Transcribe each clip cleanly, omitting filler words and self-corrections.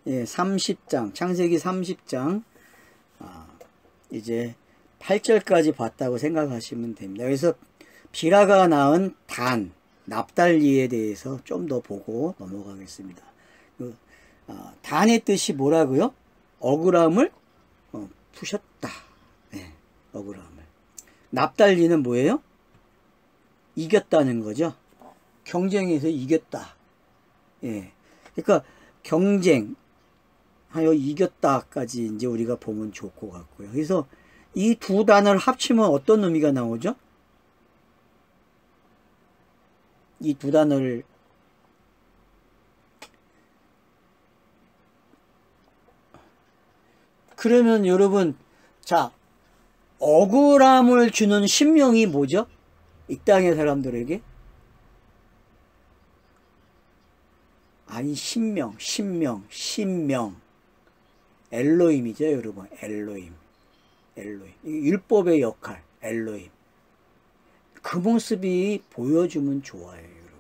예, 30장, 창세기 30장, 이제 8절까지 봤다고 생각하시면 됩니다. 그래서 비라가 낳은 단, 납달리에 대해서 좀 더 보고 넘어가겠습니다. 단의 뜻이 뭐라고요? 억울함을 푸셨다. 네, 억울함을. 납달리는 뭐예요? 이겼다는 거죠. 경쟁에서 이겼다. 예. 그러니까 경쟁하여 이겼다까지 이제 우리가 보면 좋을 것 같고요. 그래서 이 두 단어를 합치면 어떤 의미가 나오죠? 이 두 단어를 그러면 여러분, 자, 억울함을 주는 신명이 뭐죠? 이 땅의 사람들에게? 아니, 신명. 엘로힘이죠, 여러분. 엘로힘. 율법의 역할, 엘로힘. 그 모습이 보여주면 좋아요, 여러분.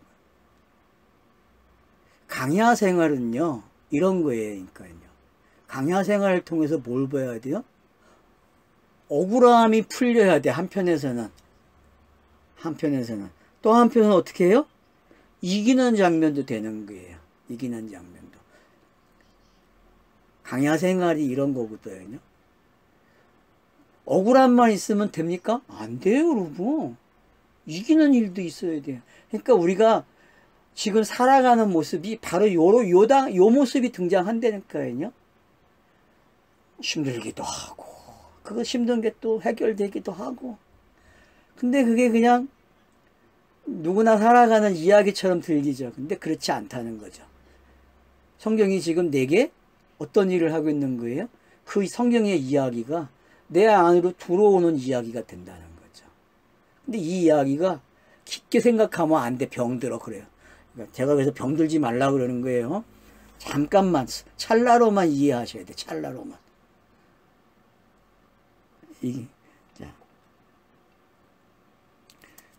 강야 생활은요, 이런 거예요, 그러니까요. 강야 생활을 통해서 뭘 봐야 돼요? 억울함이 풀려야 돼, 한편에서는. 또 한편은 어떻게 해요? 이기는 장면도 되는 거예요. 이기는 장면도. 강야 생활이 이런 거거든요. 억울함만 있으면 됩니까? 안 돼요, 여러분. 이기는 일도 있어야 돼요. 그러니까 우리가 지금 살아가는 모습이 바로 요 모습이 등장한다니까요. 힘들기도 하고, 그거 힘든 게 또 해결되기도 하고. 근데 그게 그냥 누구나 살아가는 이야기처럼 들리죠. 근데 그렇지 않다는 거죠. 성경이 지금 내게 어떤 일을 하고 있는 거예요? 그 성경의 이야기가 내 안으로 들어오는 이야기가 된다는 거죠. 근데 이 이야기가 깊게 생각하면 안 돼. 병들어. 그래요. 그러니까 제가 그래서 병들지 말라 그러는 거예요. 잠깐만, 찰나로만 이해하셔야 돼. 찰나로만.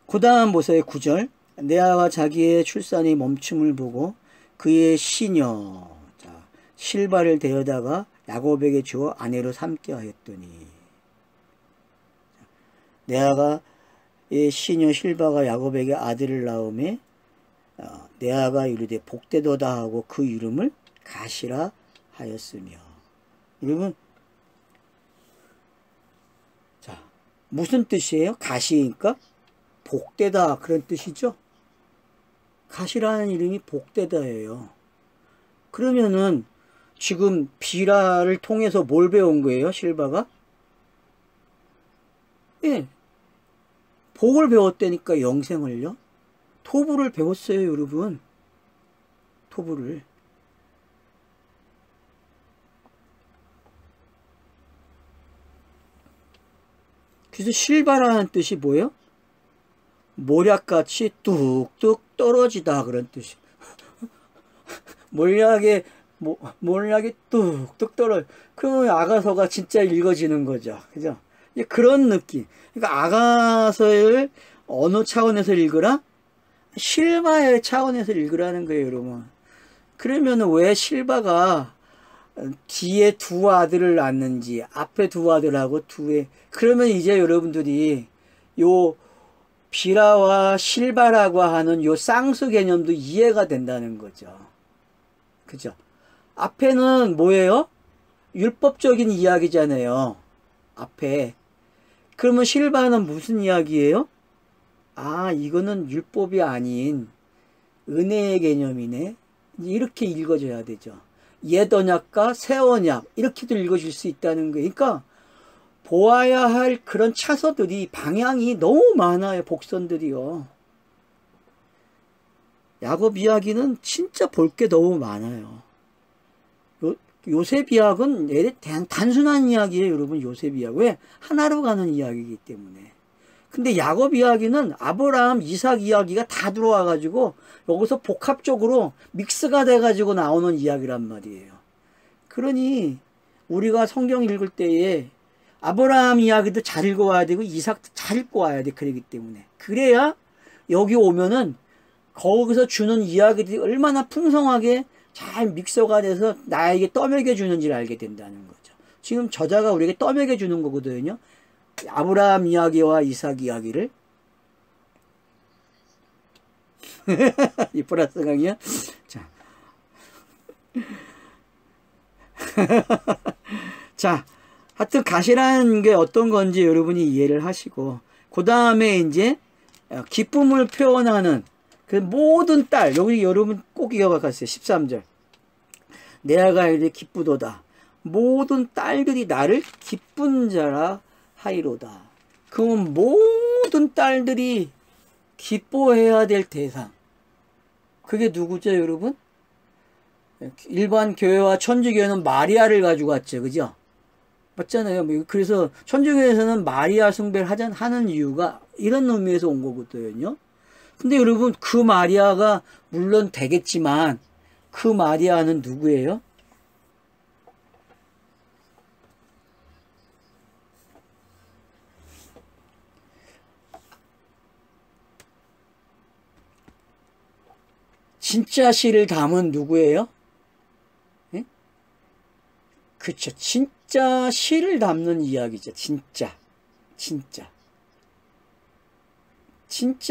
그 다음 보세요. 9절. 레아가 자기의 출산이 멈춤을 보고 그의 시녀 실바를 데려다가 야곱에게 주어 아내로 삼게 하였더니, 레아가 이 시녀 실바가 야곱에게 아들을 낳음에 레아가 이르되 복되도다 하고 그 이름을 가시라 하였으며. 여러분, 자, 무슨 뜻이에요? 가시니까 복되다, 그런 뜻이죠. 가시라는 이름이 복되다예요. 그러면은 지금 비라를 통해서 뭘 배운 거예요, 실바가? 예, 복을 배웠다니까. 영생을요. 토부를 배웠어요, 여러분. 토부를. 그래서 실바라는 뜻이 뭐예요? 모략같이 뚝뚝 떨어지다, 그런 뜻이. 몰약이 뚝뚝 떨어져. 그러면 아가서가 진짜 읽어지는 거죠. 그죠? 그런 느낌. 그러니까 아가서를 어느 차원에서 읽으라? 실바의 차원에서 읽으라는 거예요, 여러분. 그러면 왜 실바가 뒤에 두 아들을 낳는지, 앞에 두 아들하고 그러면 이제 여러분들이 요 비라와 실바라고 하는 요 쌍수 개념도 이해가 된다는 거죠. 그죠? 앞에는 뭐예요? 율법적인 이야기잖아요. 앞에. 그러면 실바는 무슨 이야기예요? 아, 이거는 율법이 아닌 은혜의 개념이네. 이렇게 읽어줘야 되죠. 옛 언약과 새 언약, 이렇게도 읽어줄 수 있다는 거예요. 그러니까 보아야 할 그런 차서들이, 방향이 너무 많아요. 복선들이요. 야곱 이야기는 진짜 볼 게 너무 많아요. 요셉 이야기는 단순한 이야기예요, 여러분. 요셉 이야기. 왜? 하나로 가는 이야기이기 때문에. 근데 야곱 이야기는 아브라함, 이삭 이야기가 다 들어와 가지고 여기서 복합적으로 믹스가 돼 가지고 나오는 이야기란 말이에요. 그러니 우리가 성경 읽을 때에 아브라함 이야기도 잘 읽어와야 되고 이삭도 잘 읽고 와야 돼. 그러기 때문에. 그래야 여기 오면은 거기서 주는 이야기들이 얼마나 풍성하게 잘 믹서가 돼서 나에게 떠먹여 주는지를 알게 된다는 거죠. 지금 저자가 우리에게 떠먹여 주는 거거든요. 아브라함 이야기와 이삭 이야기를. 이 플러스 강의야? 자. 자, 하여튼 가시라는 게 어떤 건지 여러분이 이해를 하시고, 그 다음에 이제 기쁨을 표현하는 그 모든 딸, 여기 여러분 꼭 기억하세요. 13절. 내 아가 이르되 기쁘도다. 모든 딸들이 나를 기쁜 자라 하이로다. 그럼 모든 딸들이 기뻐해야 될 대상. 그게 누구죠, 여러분? 일반 교회와 천주교회는 마리아를 가지고 왔죠. 그죠? 맞잖아요. 그래서 천주교에서는 마리아 숭배를 하는 이유가 이런 의미에서 온 거거든요. 근데 여러분, 그 마리아가 물론 되겠지만 그 마리아는 누구예요? 진짜 시를 담은 누구예요? 예? 그쵸. 진짜 시를 담는 이야기죠. 진짜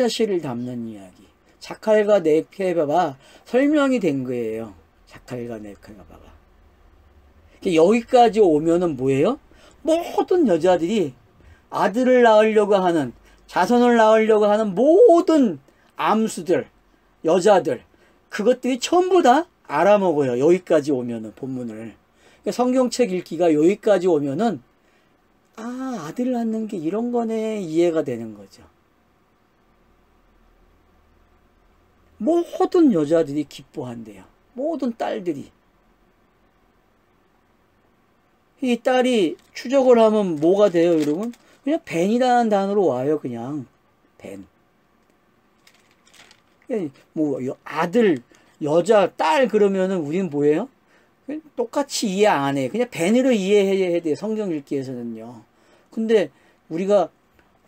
시를 담는 이야기. 자칼과 네페바가 설명이 된 거예요. 자칼과 네페바가. 여기까지 오면은 뭐예요? 모든 여자들이 아들을 낳으려고 하는, 자손을 낳으려고 하는 모든 암수들, 여자들, 그것들이 전부 다 알아먹어요. 여기까지 오면은, 본문을. 성경책 읽기가 여기까지 오면은, 아, 아들을 낳는 게 이런 거네, 이해가 되는 거죠. 모든 여자들이 기뻐한대요. 모든 딸들이. 이 딸이 추적을 하면 뭐가 돼요, 여러분? 그냥 벤이라는 단어로 와요, 그냥. 벤. 뭐, 아들, 여자, 딸 그러면은 우리는 뭐예요? 똑같이 이해 안 해. 그냥 벤으로 이해해야 돼요, 성경 읽기에서는요. 근데 우리가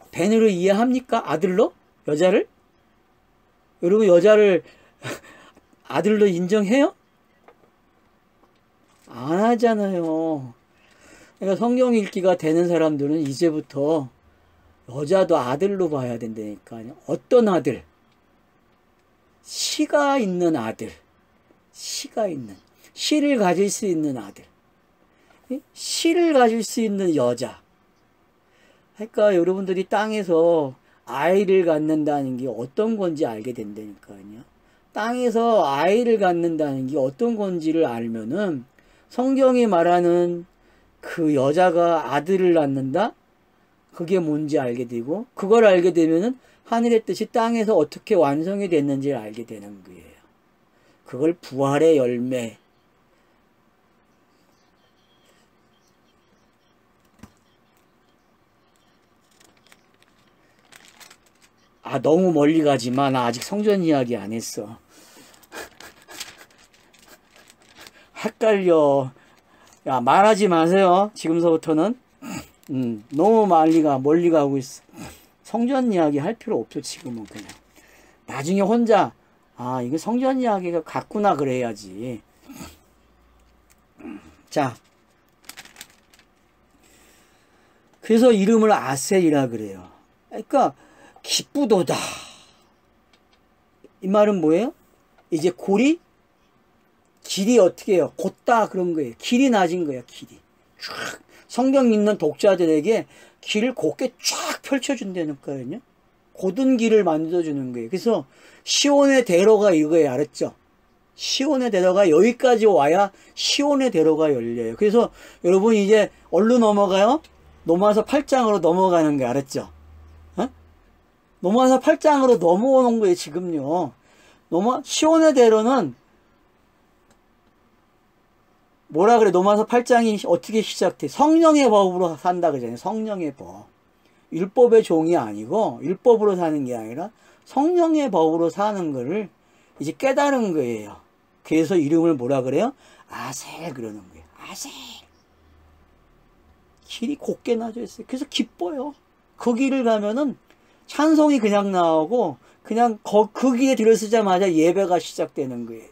벤으로 이해합니까? 아들로? 여자를? 여러분, 여자를 아들로 인정해요? 안 하잖아요. 그러니까 성경 읽기가 되는 사람들은 이제부터 여자도 아들로 봐야 된다니까요. 어떤 아들? 시가 있는 아들. 시가 있는. 시를 가질 수 있는 아들. 시를 가질 수 있는 여자. 그러니까 여러분들이 땅에서 아이를 갖는다는 게 어떤 건지 알게 된다니까요. 땅에서 아이를 갖는다는 게 어떤 건지를 알면은 성경이 말하는 그 여자가 아들을 낳는다? 그게 뭔지 알게 되고, 그걸 알게 되면은 하늘의 뜻이 땅에서 어떻게 완성이 됐는지를 알게 되는 거예요. 그걸 부활의 열매. 아, 너무 멀리 가지 마. 나 아직 성전 이야기 안 했어. 헷갈려. 야, 말하지 마세요. 지금서부터는. 너무 멀리 가고 있어. 성전 이야기 할 필요 없어, 지금은 그냥. 나중에 혼자, 아, 이게 성전 이야기가 같구나, 그래야지. 자. 그래서 이름을 아셀이라 그래요. 그러니까, 기쁘도다. 이 말은 뭐예요? 이제 길이 어떻게 해요? 곧다 그런 거예요. 길이 낮은 거예요. 길이. 쫙. 성경 읽는 독자들에게 길을 곧게 쫙 펼쳐준다니까요. 곧은 길을 만들어주는 거예요. 그래서 시온의 대로가 이거예요. 알았죠? 시온의 대로가 여기까지 와야 시온의 대로가 열려요. 그래서 여러분 이제 어디로 넘어가요? 로마서 8장으로 넘어가는 거예요. 알았죠? 로마서 8장으로 넘어오는 거예요, 지금요. 시온의 대로는 뭐라 그래? 로마서 8장이 어떻게 시작돼? 성령의 법으로 산다 그러잖아요. 성령의 법. 율법의 종이 아니고 율법으로 사는 게 아니라 성령의 법으로 사는 거를 이제 깨달은 거예요. 그래서 이름을 뭐라 그래요? 아셀 그러는 거예요. 아셀. 길이 곱게 나져 있어요. 그래서 기뻐요. 그 길을 가면은 찬송이 그냥 나오고 그냥 그 길에 들어서자마자 예배가 시작되는 거예요.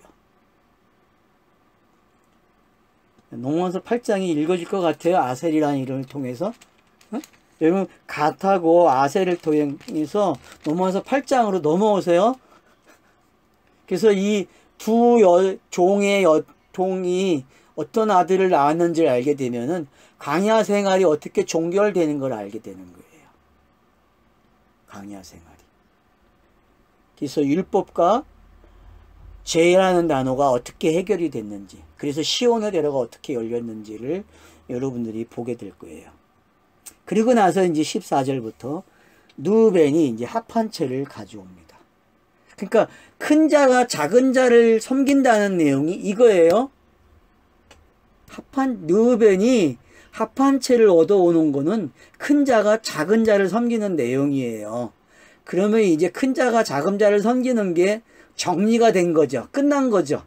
농원서 8장이 읽어질 것 같아요. 아셀이라는 이름을 통해서. 여러분 갓하고 아셀을 통해서 농원서 8장으로 넘어오세요. 그래서 이 두 종의 여종이 어떤 아들을 낳았는지를 알게 되면은 광야 생활이 어떻게 종결되는 걸 알게 되는 거예요. 광야 생활이. 그래서 율법과 죄라는 단어가 어떻게 해결이 됐는지, 그래서 시온의 대로가 어떻게 열렸는지를 여러분들이 보게 될 거예요. 그리고 나서 이제 14절부터 누벤이 이제 합한 채를 가져옵니다. 그러니까 큰 자가 작은 자를 섬긴다는 내용이 이거예요. 누벤이 합한 채를 얻어오는 거는 큰 자가 작은 자를 섬기는 내용이에요. 그러면 이제 큰 자가 작은 자를 섬기는 게 정리가 된 거죠. 끝난 거죠.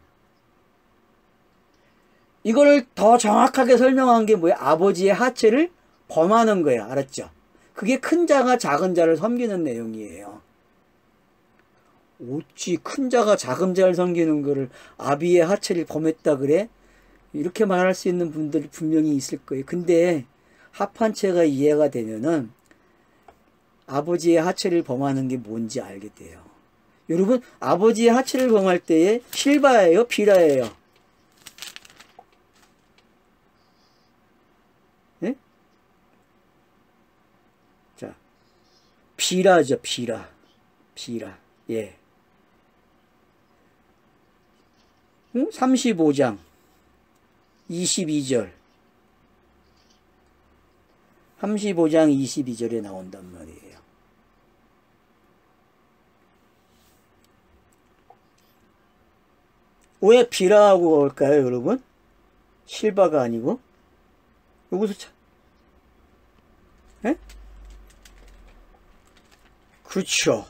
이거를 더 정확하게 설명한 게 뭐예요? 아버지의 하체를 범하는 거예요. 알았죠? 그게 큰 자가 작은 자를 섬기는 내용이에요. 어찌 큰 자가 작은 자를 섬기는 거를 아비의 하체를 범했다 그래? 이렇게 말할 수 있는 분들이 분명히 있을 거예요. 근데 합한 채가 이해가 되면은 아버지의 하체를 범하는 게 뭔지 알게 돼요. 여러분, 아버지의 하체를 범할 때에 실바예요? 비라예요? 네? 자, 비라죠, 비라. 비라. 예. 35장 22절 35장 22절에 나온단 말이에요. 왜 비라하고 올까요, 여러분? 실바가 아니고? 여기서 참, 예? 그렇죠.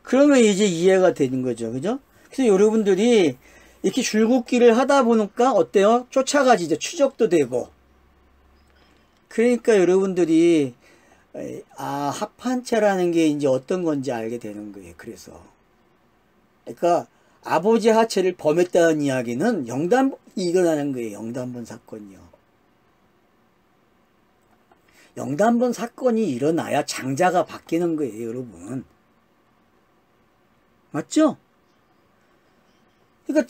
그러면 이제 이해가 되는 거죠. 그죠? 그래서 여러분들이 이렇게 줄긋기를 하다 보니까 어때요? 쫓아가지죠. 추적도 되고. 그러니까 여러분들이 합한체라는 게 이제 어떤 건지 알게 되는 거예요. 그래서 그러니까 아버지 하체를 범했다는 이야기는 영단본이 일어나는 거예요. 영단본 사건이요. 영단본 사건이 일어나야 장자가 바뀌는 거예요, 여러분. 맞죠? 그러니까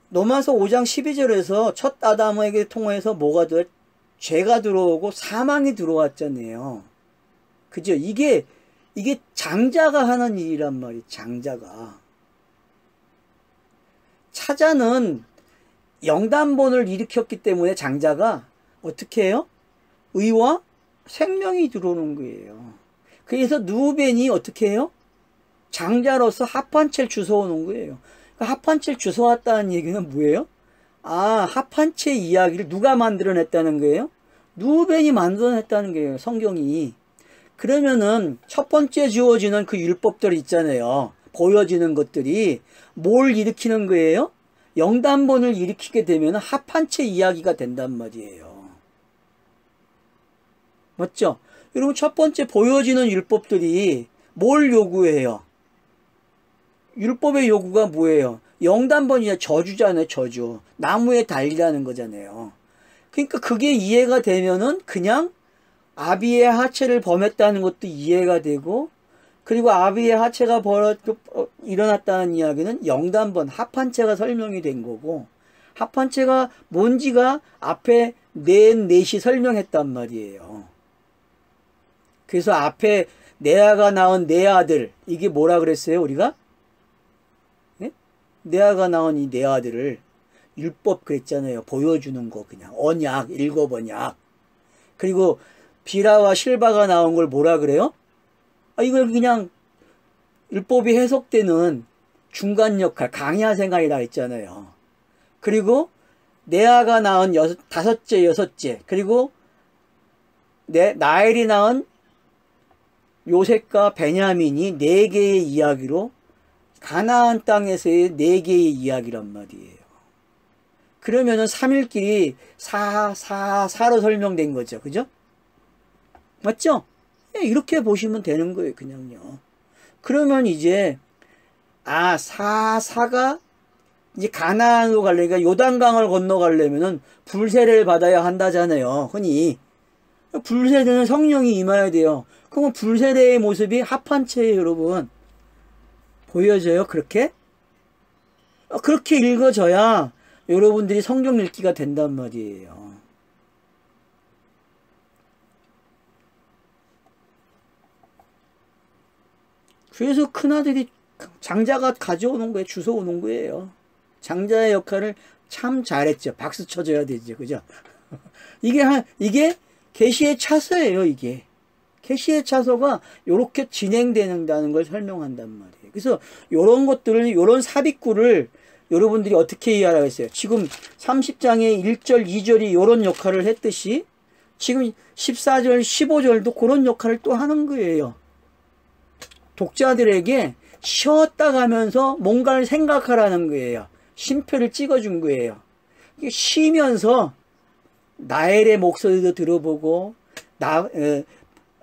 로마서 5장 12절에서 첫 아담에게 통해서 뭐가 돼? 죄가 들어오고 사망이 들어왔잖아요. 그죠? 이게 장자가 하는 일이란 말이에요. 장자가. 차자는 영단본을 일으켰기 때문에 장자가 어떻게 해요? 의와 생명이 들어오는 거예요. 그래서 누벤이 어떻게 해요? 장자로서 합한채를 주워오는 거예요. 합한채를 주워왔다는 얘기는 뭐예요? 합한채 이야기를 누가 만들어냈다는 거예요? 누벤이 만들어냈다는 거예요. 성경이. 그러면은 첫 번째 주어지는 그 율법들 있잖아요. 보여지는 것들이 뭘 일으키는 거예요? 영단본을 일으키게 되면 합한채 이야기가 된단 말이에요. 맞죠? 여러분, 첫 번째 보여지는 율법들이 뭘 요구해요? 율법의 요구가 뭐예요? 영단본이냐, 저주잖아요. 저주. 나무에 달리라는 거잖아요. 그러니까 그게 이해가 되면은 그냥 아비의 하체를 범했다는 것도 이해가 되고, 그리고 아비의 하체가 일어났다는 이야기는 영단본, 합한체가 설명이 된 거고, 합한체가 뭔지가 앞에 넷이 설명했단 말이에요. 그래서 앞에 레아가 낳은 네 아들, 이게 뭐라 그랬어요, 우리가? 네? 레아가 낳은 이 네 아들을 율법 그랬잖아요. 보여주는 거, 그냥. 언약, 일곱 언약. 그리고 비라와 실바가 나온 걸 뭐라 그래요? 이걸 그냥 율법이 해석되는 중간 역할, 강야 생활이라 했잖아요. 그리고 레아가 낳은 다섯째, 여섯째, 그리고 나엘이 낳은 요셉과 베냐민이 네 개의 이야기로 가나안 땅에서의 네 개의 이야기란 말이에요. 그러면은 3일끼리 4로 설명된 거죠. 그죠? 맞죠? 이렇게 보시면 되는 거예요. 그냥요. 그러면 이제 4가 이제 가나안으로 가려니까 요단강을 건너가려면은 불세례를 받아야 한다잖아요. 흔히. 불세례는 성령이 임해야 돼요. 그러면 불세례의 모습이 합한체예요, 여러분. 보여져요, 그렇게? 그렇게 읽어져야 여러분들이 성경 읽기가 된단 말이에요. 그래서 큰아들이 장자가 가져오는 거예요. 주워오는 거예요. 장자의 역할을 참 잘했죠. 박수 쳐줘야 되죠. 그죠? 이게 계시의 차서예요, 이게. 계시의 차서가 이렇게 진행된다는 걸 설명한단 말이에요. 그래서 이런 것들을, 이런 삽입구를 여러분들이 어떻게 이해하라고 했어요? 지금 30장의 1절, 2절이 이런 역할을 했듯이 지금 14절, 15절도 그런 역할을 또 하는 거예요. 독자들에게 쉬었다 가면서 뭔가를 생각하라는 거예요. 심표를 찍어준 거예요. 쉬면서 나엘의 목소리도 들어보고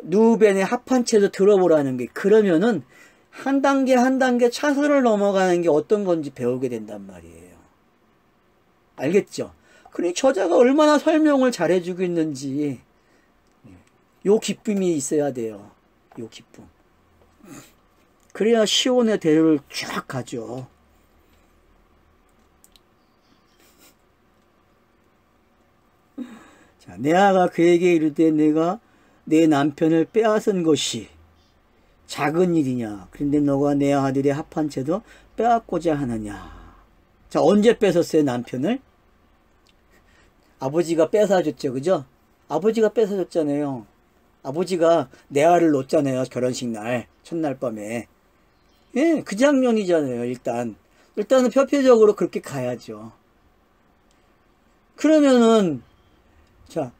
누벤의 합한체도 들어보라는 게, 그러면은 한 단계 한 단계 차선을 넘어가는 게 어떤 건지 배우게 된단 말이에요. 알겠죠? 그러니 저자가 얼마나 설명을 잘해주고 있는지 요 기쁨이 있어야 돼요. 요 기쁨. 그래야 시온의 대를 쫙 가죠. 자, 레아가 그에게 이르되 내가 내 남편을 빼앗은 것이 작은 일이냐? 그런데 너가 내 아들의 합한 채도 빼앗고자 하느냐? 자, 언제 뺏었어요, 남편을? 아버지가 뺏어줬죠, 그죠? 아버지가 뺏어줬잖아요. 아버지가 레아를 놓잖아요, 결혼식 날, 첫날 밤에. 예, 그 장면이잖아요, 일단은 표피적으로 그렇게 가야죠. 그러면은, 자,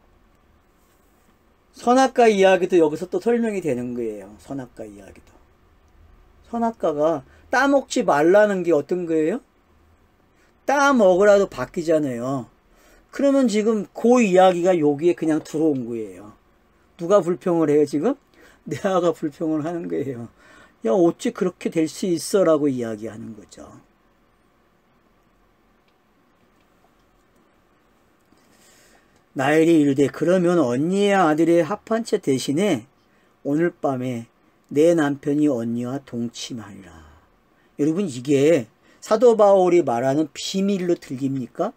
선악과 이야기도 여기서 또 설명이 되는 거예요. 선악과 이야기도. 선악과가 따먹지 말라는 게 어떤 거예요? 따먹으라도 바뀌잖아요. 그러면 지금 그 이야기가 여기에 그냥 들어온 거예요. 누가 불평을 해요, 지금? 레아가 불평을 하는 거예요. 야, 어찌 그렇게 될 수 있어? 라고 이야기하는 거죠. 나엘이 이르되 그러면 언니의 아들의 합한채 대신에 오늘 밤에 내 남편이 언니와 동침하리라. 여러분, 이게 사도 바울이 말하는 비밀로 들립니까?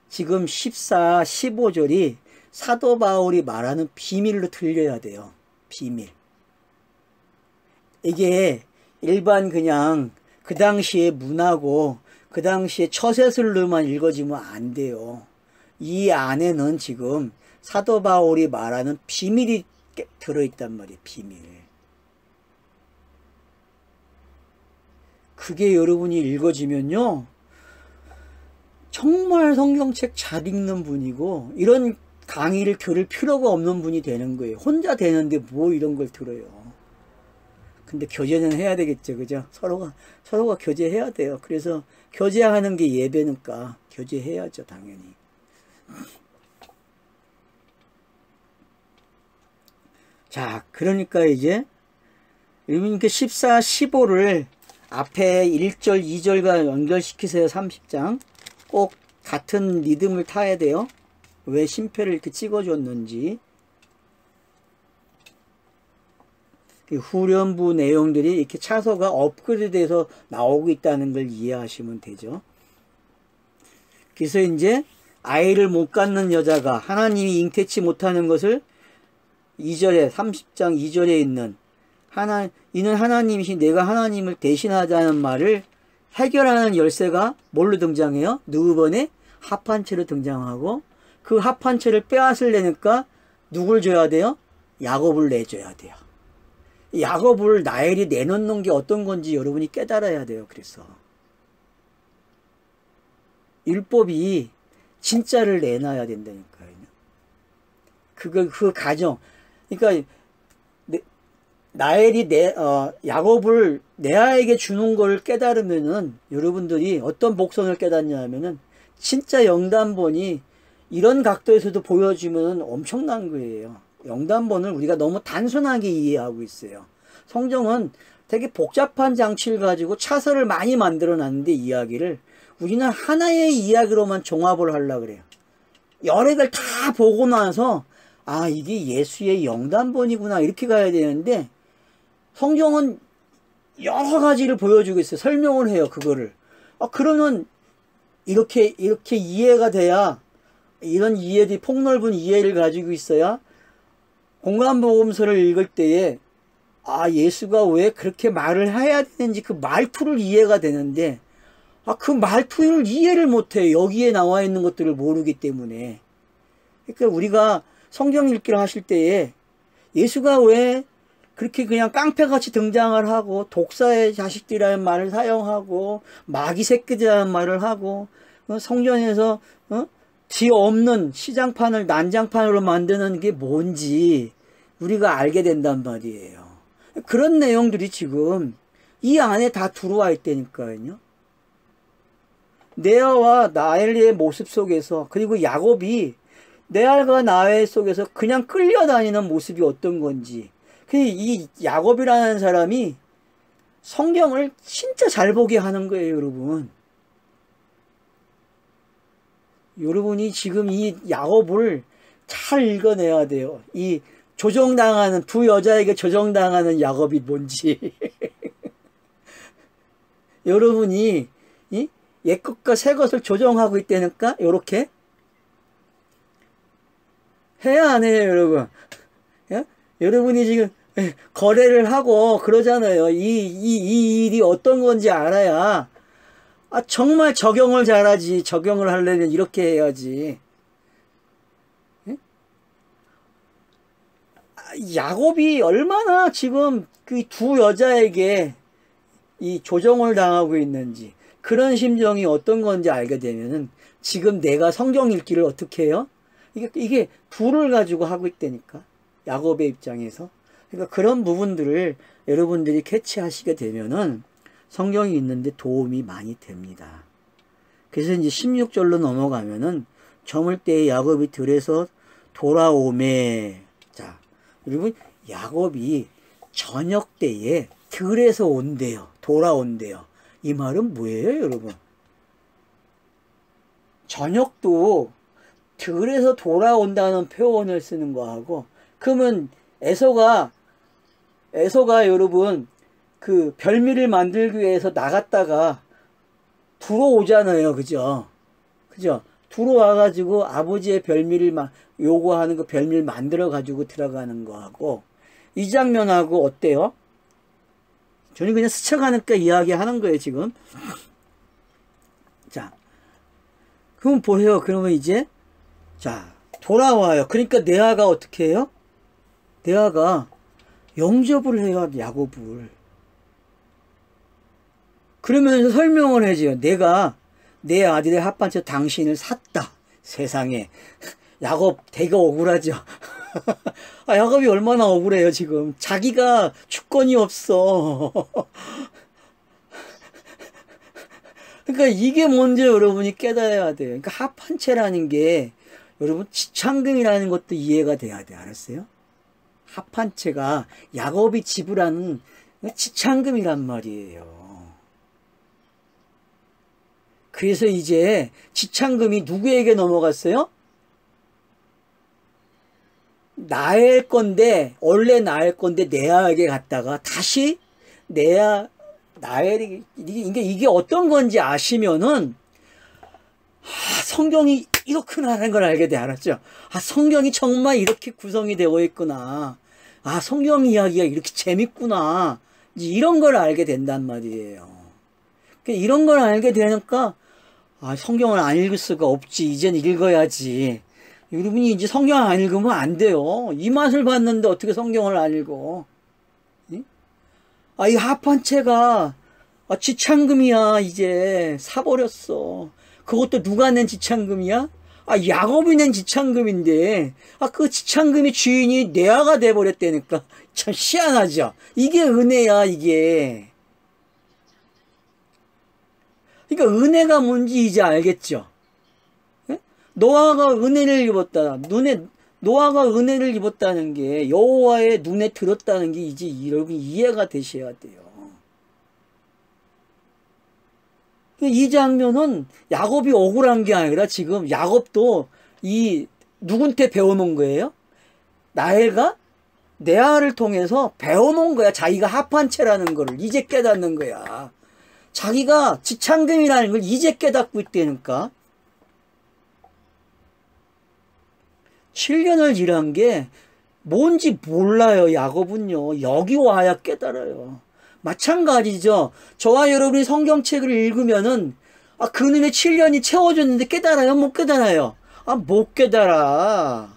지금 14, 15절이 사도 바울이 말하는 비밀로 들려야 돼요. 비밀. 이게 일반 그냥 그 당시에 문하고 그 당시에 처세술로만 읽어지면 안 돼요. 이 안에는 지금 사도 바울이 말하는 비밀이 들어있단 말이에요. 비밀. 그게 여러분이 읽어지면요, 정말 성경책 잘 읽는 분이고 이런 강의를 들을 필요가 없는 분이 되는 거예요. 혼자 되는데 뭐 이런 걸 들어요. 근데 교제는 해야 되겠죠, 그죠? 서로가 교제해야 돼요. 그래서 교제하는 게 예배니까 교제해야죠, 당연히. 자, 그러니까 이제 이렇게 14, 15를 앞에 1절, 2절과 연결시키세요. 30장. 꼭 같은 리듬을 타야 돼요. 왜 심표를 이렇게 찍어줬는지. 후렴부 내용들이 이렇게 차서가 업그레이드돼서 나오고 있다는 걸 이해하시면 되죠. 그래서 이제 아이를 못 갖는 여자가 하나님이 잉태치 못하는 것을 2절에 30장 2절에 있는 이는 하나님이신 내가 하나님을 대신하자는 말을 해결하는 열쇠가 뭘로 등장해요? 누번의 합한체로 등장하고, 그 합한체를 빼앗으려니까 누굴 줘야 돼요? 야곱을 내줘야 돼요. 야곱을 나엘이 내놓는 게 어떤 건지 여러분이 깨달아야 돼요. 그래서 율법이 진짜를 내놔야 된다니까요. 그 가정. 그러니까 나엘이 야곱을 레아에게 주는 걸 깨달으면은 여러분들이 어떤 복선을 깨닫냐면은 진짜 영단본이 이런 각도에서도 보여주면 엄청난 거예요. 영단본을 우리가 너무 단순하게 이해하고 있어요. 성경은 되게 복잡한 장치를 가지고 차서를 많이 만들어 놨는데 이야기를 우리는 하나의 이야기로만 종합을 하려고 그래요. 여러 개를 다 보고 나서 아, 이게 예수의 영단본이구나 이렇게 가야 되는데 성경은 여러 가지를 보여주고 있어요. 설명을 해요. 그거를. 그러면 이렇게 이해가 돼야, 이런 이해들이 폭넓은 이해를 가지고 있어야 공간복음서를 읽을 때에 아, 예수가 왜 그렇게 말을 해야 되는지 그 말투를 이해가 되는데 그 말투를 이해를 못해요. 여기에 나와 있는 것들을 모르기 때문에. 그러니까 우리가 성경 읽기를 하실 때에 예수가 왜 그렇게 그냥 깡패같이 등장을 하고 독사의 자식들이라는 말을 사용하고 마귀 새끼들이라는 말을 하고 성전에서 뒤 없는 시장판을 난장판으로 만드는 게 뭔지 우리가 알게 된단 말이에요. 그런 내용들이 지금 이 안에 다 들어와 있다니까요. 레아와 라헬의 모습 속에서, 그리고 야곱이 레아와 라헬 속에서 그냥 끌려다니는 모습이 어떤 건지, 이 야곱이라는 사람이 성경을 진짜 잘 보게 하는 거예요, 여러분. 여러분이 지금 이 야곱을 잘 읽어내야 돼요. 이 조정당하는, 두 여자에게 조정당하는 야곱이 뭔지. 여러분이 옛것과 새것을 조정하고 있다니까 요렇게 해야 안 해요, 여러분? 예? 여러분이 지금 거래를 하고 그러잖아요. 이 일이 어떤 건지 알아야 정말 적용을 잘하지. 적용을 하려면 이렇게 해야지. 예? 야곱이 얼마나 지금 그 두 여자에게 이 조정을 당하고 있는지, 그런 심정이 어떤 건지 알게 되면은 지금 내가 성경 읽기를 어떻게 해요? 이게 둘을 가지고 하고 있다니까. 야곱의 입장에서. 그러니까 그런 부분들을 여러분들이 캐치하시게 되면은 성경이 있는데 도움이 많이 됩니다. 그래서 이제 16절로 넘어가면은 저물 때에 야곱이 들에서 돌아오매. 자, 여러분, 야곱이 저녁 때에 들에서 온대요. 돌아온대요. 이 말은 뭐예요, 여러분? 저녁도 들에서 돌아온다는 표현을 쓰는 거하고, 그러면 에서가 여러분 그 별미를 만들기 위해서 나갔다가 들어오잖아요. 그죠? 들어와가지고 아버지의 별미를 요구하는 거, 별미를 만들어가지고 들어가는 거하고, 이 장면하고 어때요? 저는 그냥 스쳐가니까 이야기하는 거예요, 지금. 자, 그럼 보세요. 그러면 이제, 자, 돌아와요. 그러니까 레아가 어떻게 해요? 레아가 영접을 해요, 야곱을. 그러면서 설명을 해줘요. 내가 내 아들의 합반체 당신을 샀다. 세상에. 야곱 되게 억울하죠. 야곱이 얼마나 억울해요, 지금. 자기가 주권이 없어. 그러니까 이게 먼저 여러분이 깨달아야 돼요. 그러니까 합한채라는 게 여러분 지창금이라는 것도 이해가 돼야 돼. 알았어요? 합한채가 야곱이 지불하는 지창금이란 말이에요. 그래서 이제 지창금이 누구에게 넘어갔어요? 나의 건데, 원래 나의 건데 레아에게 갔다가 다시 나의, 이게 어떤 건지 아시면은 성경이 이렇구나라는 걸 알게 돼. 알았죠? 성경이 정말 이렇게 구성이 되어 있구나. 성경 이야기가 이렇게 재밌구나. 이런 걸 알게 된단 말이에요. 이런 걸 알게 되니까 성경을 안 읽을 수가 없지. 이젠 읽어야지. 여러분이 이제 성경 안 읽으면 안 돼요. 이 맛을 봤는데 어떻게 성경을 안 읽어? 이 합한채가 지창금이야. 이제 사버렸어. 그것도 누가 낸 지창금이야? 야곱이 낸 지창금인데 그 지창금의 주인이 레아가 돼버렸다니까. 참 희한하죠. 이게 은혜야, 이게. 그러니까 은혜가 뭔지 이제 알겠죠? 노아가 은혜를 입었다. 노아가 은혜를 입었다는 게 여호와의 눈에 들었다는 게 이제 여러분 이해가 되셔야 돼요. 이 장면은 야곱이 억울한 게 아니라 지금 야곱도 이 누군테 배워놓은 거예요? 라헬과 레아를 통해서 배워놓은 거야. 자기가 합한채라는 거를 이제 깨닫는 거야. 자기가 지창금이라는 걸 이제 깨닫고 있다니까. 7년을 일한 게 뭔지 몰라요. 야곱은요. 여기 와야 깨달아요. 마찬가지죠. 저와 여러분이 성경책을 읽으면은 그놈의 7년이 채워졌는데 깨달아요? 못 깨달아요? 못 깨달아.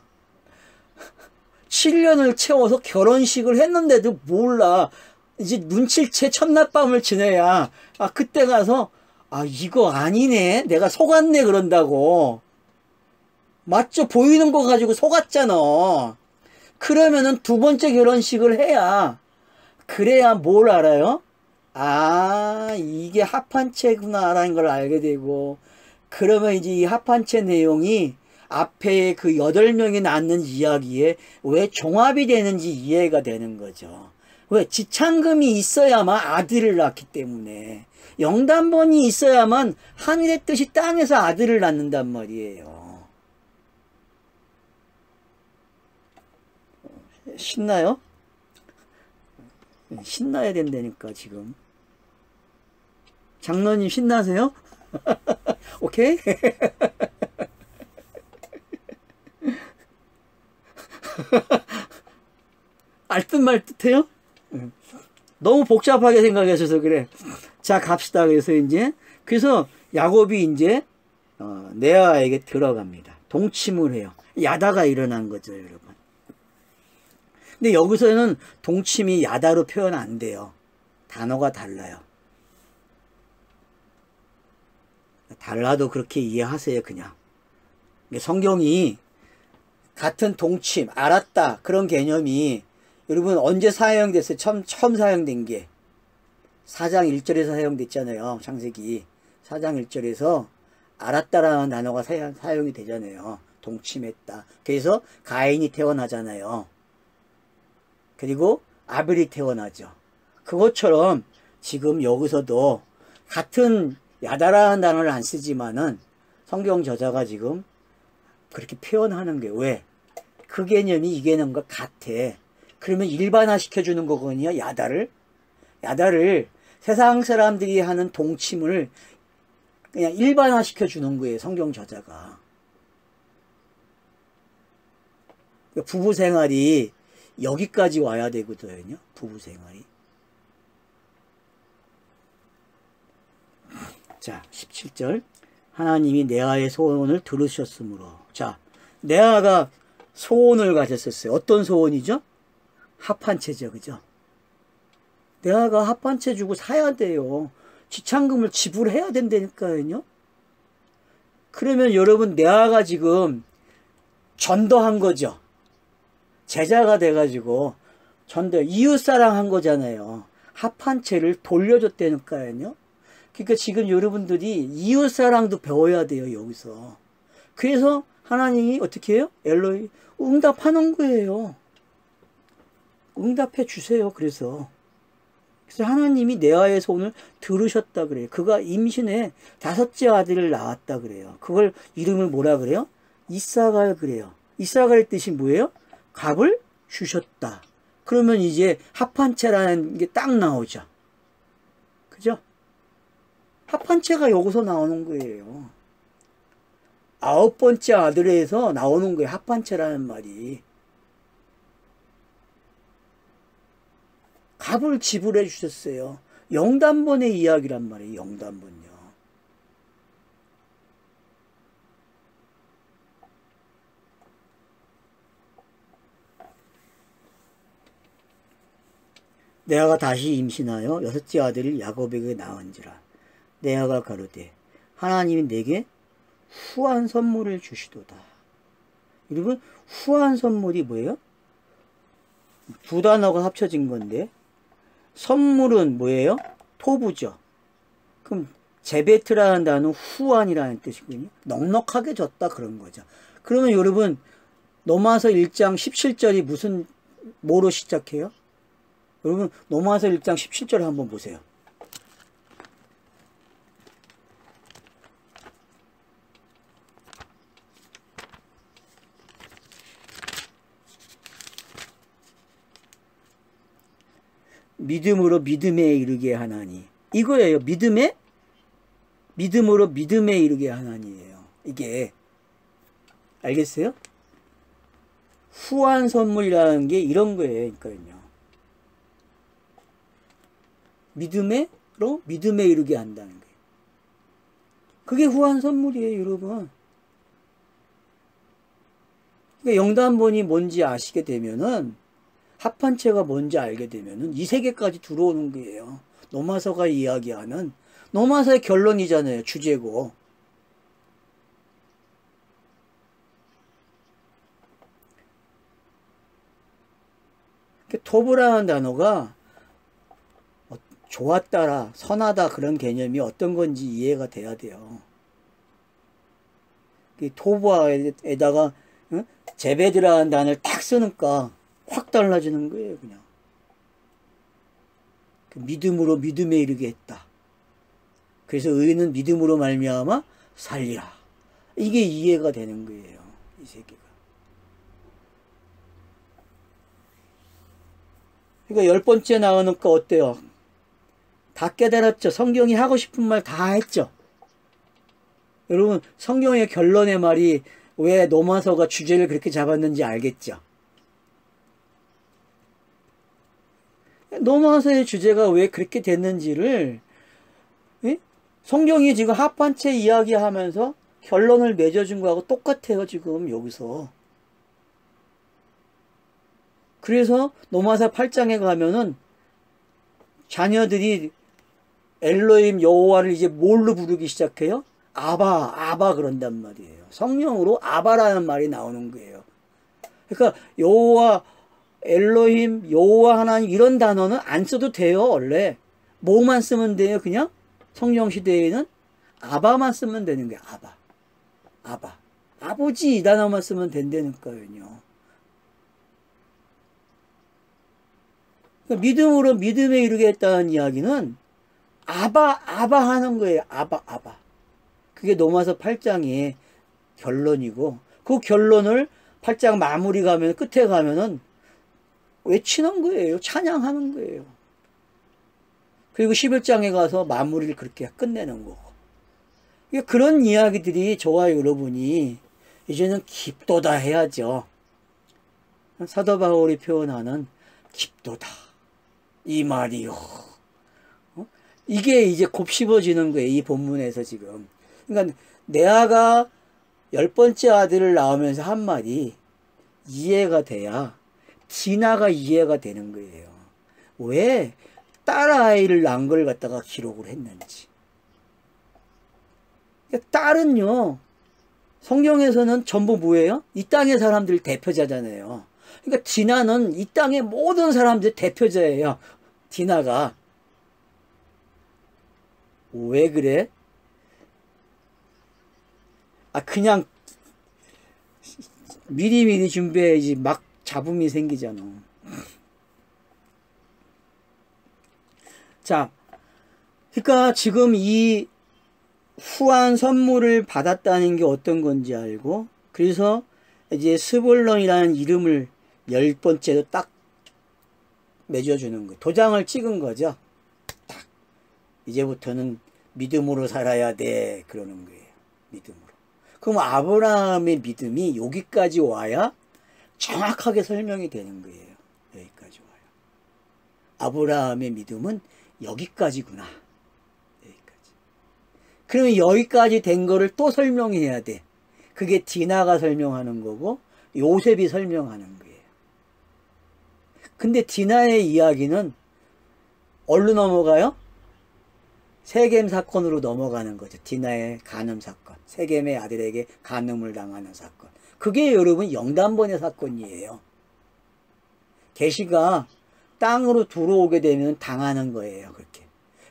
7년을 채워서 결혼식을 했는데도 몰라. 이제 눈칠채 첫날밤을 지내야 그때 가서 이거 아니네. 내가 속았네 그런다고. 맞죠? 보이는 거 가지고 속았잖아. 그러면은 두 번째 결혼식을 해야 그래야 뭘 알아요? 이게 합한채구나라는 걸 알게 되고, 그러면 이제 이 합한채 내용이 앞에 그 8명이 낳는 이야기에 왜 종합이 되는지 이해가 되는 거죠. 왜? 지창금이 있어야만 아들을 낳기 때문에. 영단번이 있어야만 하늘의 뜻이 땅에서 아들을 낳는단 말이에요. 신나요? 신나야 된다니까 지금. 장로님 신나세요? 오케이? 알듯 말듯해요? 너무 복잡하게 생각하셔서 그래. 자, 갑시다. 그래서 야곱이 이제 레아에게 들어갑니다. 동침을 해요. 야다가 일어난 거죠, 여러분. 근데 여기서는 동침이 야다로 표현 안 돼요. 단어가 달라요. 달라도 그렇게 이해하세요, 그냥. 성경이 같은 동침, 알았다, 그런 개념이 여러분 언제 사용됐어요? 처음 사용된 게 4장 1절에서 사용됐잖아요. 창세기 4장 1절에서 알았다라는 단어가 사용이 되잖아요. 동침했다. 그래서 가인이 태어나잖아요. 그리고 아벨이 태어나죠. 그것처럼 지금 여기서도 같은 야다라는 단어를 안 쓰지만은 성경 저자가 지금 그렇게 표현하는 게 왜? 그 개념이 이 개념과 같아. 그러면 일반화 시켜주는 거거든요. 야다를 세상 사람들이 하는 동침을 그냥 일반화 시켜주는 거예요. 성경 저자가. 부부 생활이 여기까지 와야 되거든요. 부부 생활이. 자, 17절. 하나님이 레아의 소원을 들으셨으므로. 자, 레아가 소원을 가졌었어요. 어떤 소원이죠? 합한채죠. 그죠? 레아가 합한채 주고 사야 돼요. 지창금을 지불해야 된다니까요. 그러면 여러분, 레아가 지금 전도한 거죠. 제자가 돼가지고 이웃사랑한 거잖아요. 합한채를 돌려줬다니까요. 그러니까 지금 여러분들이 이웃사랑도 배워야 돼요. 여기서. 그래서 하나님이 어떻게 해요? 엘로이 응답하는 거예요. 응답해 주세요. 그래서 하나님이 레아의 소원을 들으셨다 그래요. 그가 임신해 5째 아들을 낳았다 그래요. 그걸 이름을 뭐라 그래요? 이사갈 그래요. 이사갈의 뜻이 뭐예요? 값을 주셨다. 그러면 이제 합한채라는 게 딱 나오죠. 그죠? 합한채가 여기서 나오는 거예요. 9번째 아들에서 나오는 거예요. 합한채라는 말이. 값을 지불해 주셨어요. 영단번의 이야기란 말이에요. 영단번요. 레아가 다시 임신하여 6째 아들을 야곱에게 낳은지라. 레아가 가로되 하나님이 내게 후한 선물을 주시도다. 여러분, 후한 선물이 뭐예요? 두 단어가 합쳐진 건데, 선물은 뭐예요? 토부죠. 그럼 제베트라는 단어는 후한이라는 뜻이거든요. 넉넉하게 줬다 그런 거죠. 그러면 여러분, 로마서 1장 17절이 뭐로 시작해요? 여러분, 로마서 1장 17절 한번 보세요. 믿음으로 믿음에 이르게 하나니. 이거예요. 믿음으로 믿음에 이르게 하나니예요. 이게 알겠어요? 후한 선물이라는 게 이런 거예요. 그러니까요. 믿음으로 믿음에 이르게 한다는 거예요. 그게 후한 선물이에요, 여러분. 그러니까 영단본이 뭔지 아시게 되면은, 합판체가 뭔지 알게 되면은 이 세계까지 들어오는 거예요. 노마서가 이야기하는, 노마서의 결론이잖아요. 주제고. 토브라는 단어가 좋았다라, 선하다 그런 개념이 어떤 건지 이해가 돼야 돼요. 토브에다가 제베드라는 단어를 딱 쓰니까 확 달라지는 거예요. 그냥 믿음으로 믿음에 이르게 했다. 그래서 의인은 믿음으로 말미암아 살리라. 이게 이해가 되는 거예요. 이 세계가. 그러니까 10번째 나오니까 어때요? 다 깨달았죠. 성경이 하고 싶은 말 다 했죠. 여러분, 성경의 결론의 말이 왜 노마서가 주제를 그렇게 잡았는지 알겠죠? 노마서의 주제가 왜 그렇게 됐는지를, 성경이 지금 합판체 이야기하면서 결론을 맺어준 거하고 똑같아요. 지금 여기서. 그래서 노마서 8장에 가면은 자녀들이 엘로힘 여호와를 이제 뭘로 부르기 시작해요? 아바 그런단 말이에요. 성령으로 아바라는 말이 나오는 거예요. 그러니까 여호와, 엘로힘, 여호와 하나님 이런 단어는 안 써도 돼요. 원래 뭐만 쓰면 돼요? 그냥 성령 시대에는 아바만 쓰면 되는 거예요. 아바, 아버지 이 단어만 쓰면 된다니까요. 그러니까 믿음으로 믿음에 이르게 했다는 이야기는 아바 하는 거예요. 아바. 그게 노마서 8장의 결론이고, 그 결론을 8장 마무리 가면, 끝에 가면은 외치는 거예요. 찬양하는 거예요. 그리고 11장에 가서 마무리를 그렇게 끝내는 거고. 그런 이야기들이 저와 여러분이 이제는 깊도다 해야죠. 사도 바울이 표현하는 깊도다. 이 말이요. 이게 이제 곱씹어지는 거예요. 이 본문에서 지금. 그러니까 레아가 10번째 아들을 낳으면서 한 말이 이해가 돼야 디나가 이해가 되는 거예요. 왜 딸아이를 낳은 걸 갖다가 기록을 했는지. 딸은요, 성경에서는 전부 뭐예요? 이 땅의 사람들 대표자잖아요. 그러니까 디나는 이 땅의 모든 사람들 대표자예요. 디나가. 왜 그래? 그냥 미리미리 준비해야지 막 잡음이 생기잖아. 자, 그러니까 지금 이 후한 선물을 받았다는 게 어떤 건지 알고, 그래서 이제 스볼론이라는 이름을 10번째로 딱 맺어주는 거예요. 도장을 찍은 거죠. 딱. 이제부터는 믿음으로 살아야 돼. 그러는 거예요. 믿음으로. 그럼 아브라함의 믿음이 여기까지 와야 정확하게 설명이 되는 거예요. 여기까지 와요. 아브라함의 믿음은 여기까지구나. 여기까지. 그러면 여기까지 된 거를 또 설명해야 돼. 그게 디나가 설명하는 거고 요셉이 설명하는 거예요. 근데 디나의 이야기는 어디로 넘어가요? 세겜 사건으로 넘어가는 거죠. 디나의 간음 사건. 세겜의 아들에게 간음을 당하는 사건. 그게 여러분 영단번의 사건이에요. 계시가 땅으로 들어오게 되면 당하는 거예요. 그렇게.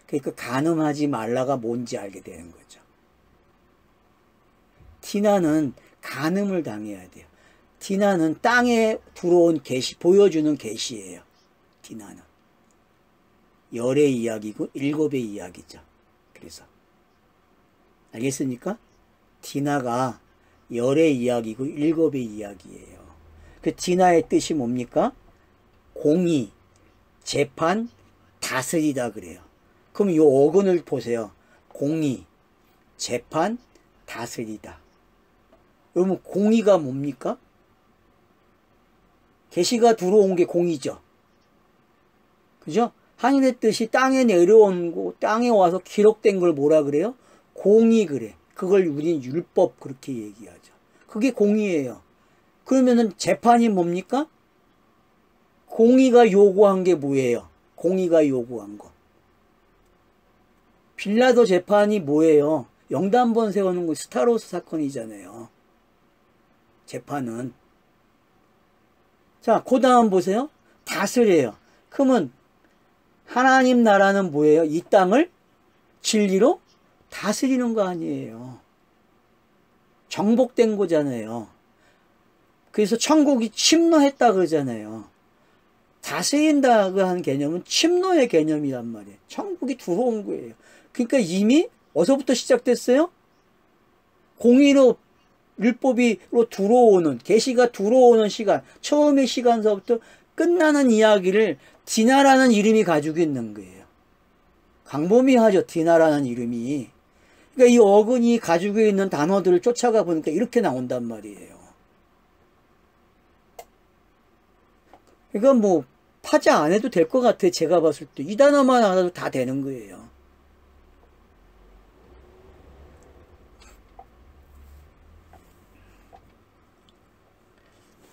그러니까 간음하지 말라가 뭔지 알게 되는 거죠. 디나는 간음을 당해야 돼요. 디나는 땅에 들어온 계시, 보여주는 계시예요. 디나는. 열의 이야기고 7의 이야기죠. 그래서 알겠습니까? 디나가 열의 이야기고 7의 이야기예요. 그 디나의 뜻이 뭡니까? 공의, 재판, 다스리다 그래요. 그럼 이 어근을 보세요. 공의, 재판, 다스리다. 여러분 공의가 뭡니까? 계시가 들어온 게 공의죠. 그죠? 하늘의 뜻이 땅에 내려온 거, 땅에 와서 기록된 걸 뭐라 그래요? 공의 그래. 그걸 우리는 율법 그렇게 얘기하죠. 그게 공의예요. 그러면은 재판이 뭡니까? 공의가 요구한 게 뭐예요? 공의가 요구한 거. 빌라도 재판이 뭐예요? 영단번 세우는 거 스타로스 사건이잖아요. 재판은. 자, 그 다음 보세요. 다스려요. 그러면 하나님 나라는 뭐예요? 이 땅을 진리로 다스리는 거 아니에요. 정복된 거잖아요. 그래서 천국이 침노했다 그러잖아요. 다스린다고 하는 개념은 침노의 개념이란 말이에요. 천국이 들어온 거예요. 그러니까 이미 어디서부터 시작됐어요? 공의로 율법이로 들어오는, 계시가 들어오는 시간, 처음의 시간서부터 끝나는 이야기를 디나라는 이름이 가지고 있는 거예요. 광범위하죠, 디나라는 이름이. 그러니까 이 어근이 가지고 있는 단어들을 쫓아가 보니까 이렇게 나온단 말이에요. 그러니까 뭐 파자 안 해도 될 것 같아요. 제가 봤을 때 이 단어만 알아도 다 되는 거예요.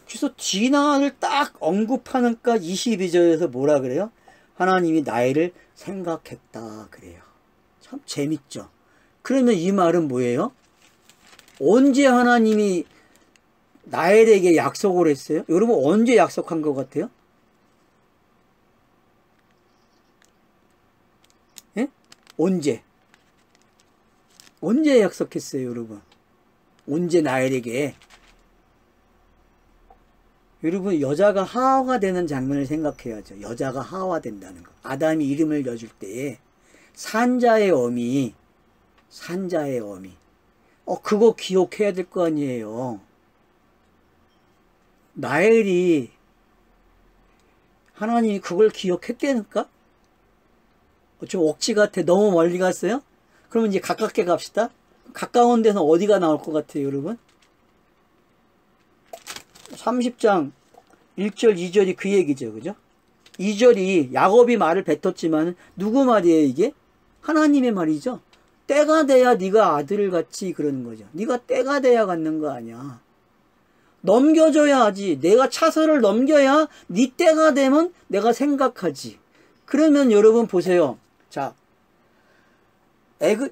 그래서 디나를 딱 언급하니까 22절에서 뭐라 그래요? 하나님이 나이를 생각했다 그래요. 참 재밌죠. 그러면 이 말은 뭐예요? 언제 하나님이 나엘에게 약속을 했어요? 여러분 언제 약속한 것 같아요? 예? 언제 약속했어요 여러분? 언제 나엘에게? 여러분 여자가 하와가 되는 장면을 생각해야죠. 여자가 하와 된다는 거. 아담이 이름을 여줄 때에 산자의 어미 그거 기억해야 될 거 아니에요. 나엘이 하나님이 그걸 기억했다니까? 좀 억지 같아. 너무 멀리 갔어요? 그러면 이제 가깝게 갑시다. 가까운 데서 어디가 나올 것 같아요 여러분? 30장 1절 2절이 그 얘기죠. 그죠? 2절이 야곱이 말을 뱉었지만 누구 말이에요 이게? 하나님의 말이죠. 때가 돼야 네가 아들을 갖지 그러는 거죠. 네가 때가 돼야 갖는 거 아니야. 넘겨줘야 하지. 내가 차서를 넘겨야 네 때가 되면 내가 생각하지. 그러면 여러분 보세요. 자,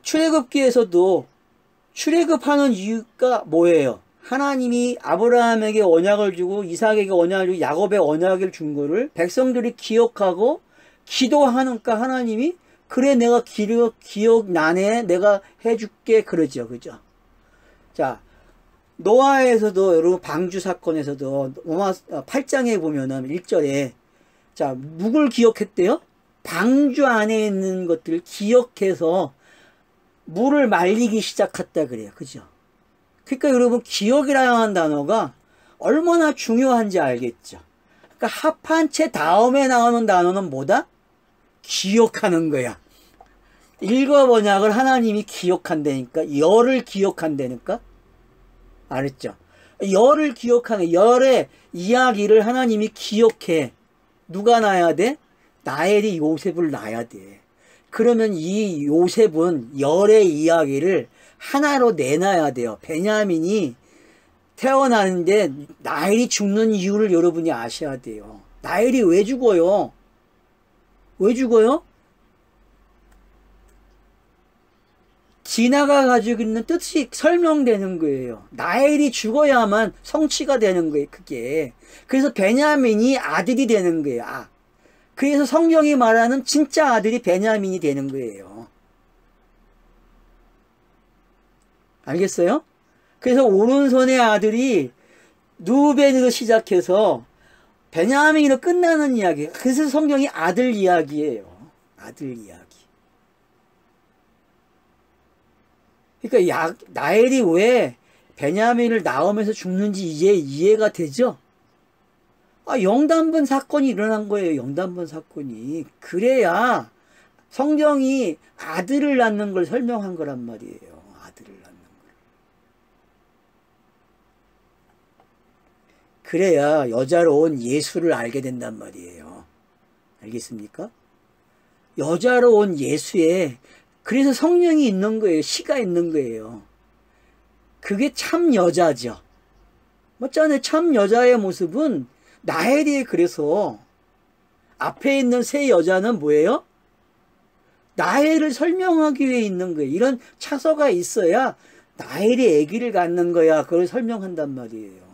출애굽기에서도 출애굽하는 이유가 뭐예요? 하나님이 아브라함에게 언약을 주고 이삭에게 언약을 주고 야곱에 언약을 준 거를 백성들이 기억하고 기도하니까 하나님이 그래 내가 기억나네 내가 해줄게 그러죠. 그죠? 자, 노아에서도 여러분 방주 사건에서도 노아 8장에 보면은 1절에 자 누굴 기억했대요? 방주 안에 있는 것들을 기억해서 물을 말리기 시작했다 그래요. 그죠? 그러니까 여러분 기억이라는 하는 단어가 얼마나 중요한지 알겠죠. 그러니까 합한 채 다음에 나오는 단어는 뭐다? 기억하는 거야. 일과 번역을 하나님이 기억한다니까. 열을 기억한다니까. 알았죠? 열을 기억하는 열의 이야기를 하나님이 기억해. 누가 낳아야 돼? 나엘이 요셉을 낳아야 돼. 그러면 이 요셉은 열의 이야기를 하나로 내놔야 돼요. 베냐민이 태어나는데 나엘이 죽는 이유를 여러분이 아셔야 돼요. 나엘이 왜 죽어요? 왜 죽어요? 디나가 가지고 있는 뜻이 설명되는 거예요. 나엘이 죽어야만 성취가 되는 거예요. 그게. 그래서 베냐민이 아들이 되는 거예요. 그래서 성경이 말하는 진짜 아들이 베냐민이 되는 거예요. 알겠어요? 그래서 오른손의 아들이 누벤으로 시작해서 베냐민으로 끝나는 이야기. 그래서 성경이 아들 이야기예요. 아들 이야기. 그러니까 나엘이 왜 베냐민을 낳으면서 죽는지 이제 이해가 되죠? 영단번 사건이 일어난 거예요. 영단번 사건이. 그래야 성경이 아들을 낳는 걸 설명한 거란 말이에요. 아들을 낳는 걸. 그래야 여자로 온 예수를 알게 된단 말이에요. 알겠습니까? 여자로 온 예수에 그래서 성령이 있는 거예요. 시가 있는 거예요. 그게 참 여자죠. 맞잖아요. 참 여자의 모습은 나엘이 그래서 앞에 있는 세 여자는 뭐예요? 나엘을 설명하기 위해 있는 거예요. 이런 차서가 있어야 나엘이 아기를 갖는 거야. 그걸 설명한단 말이에요.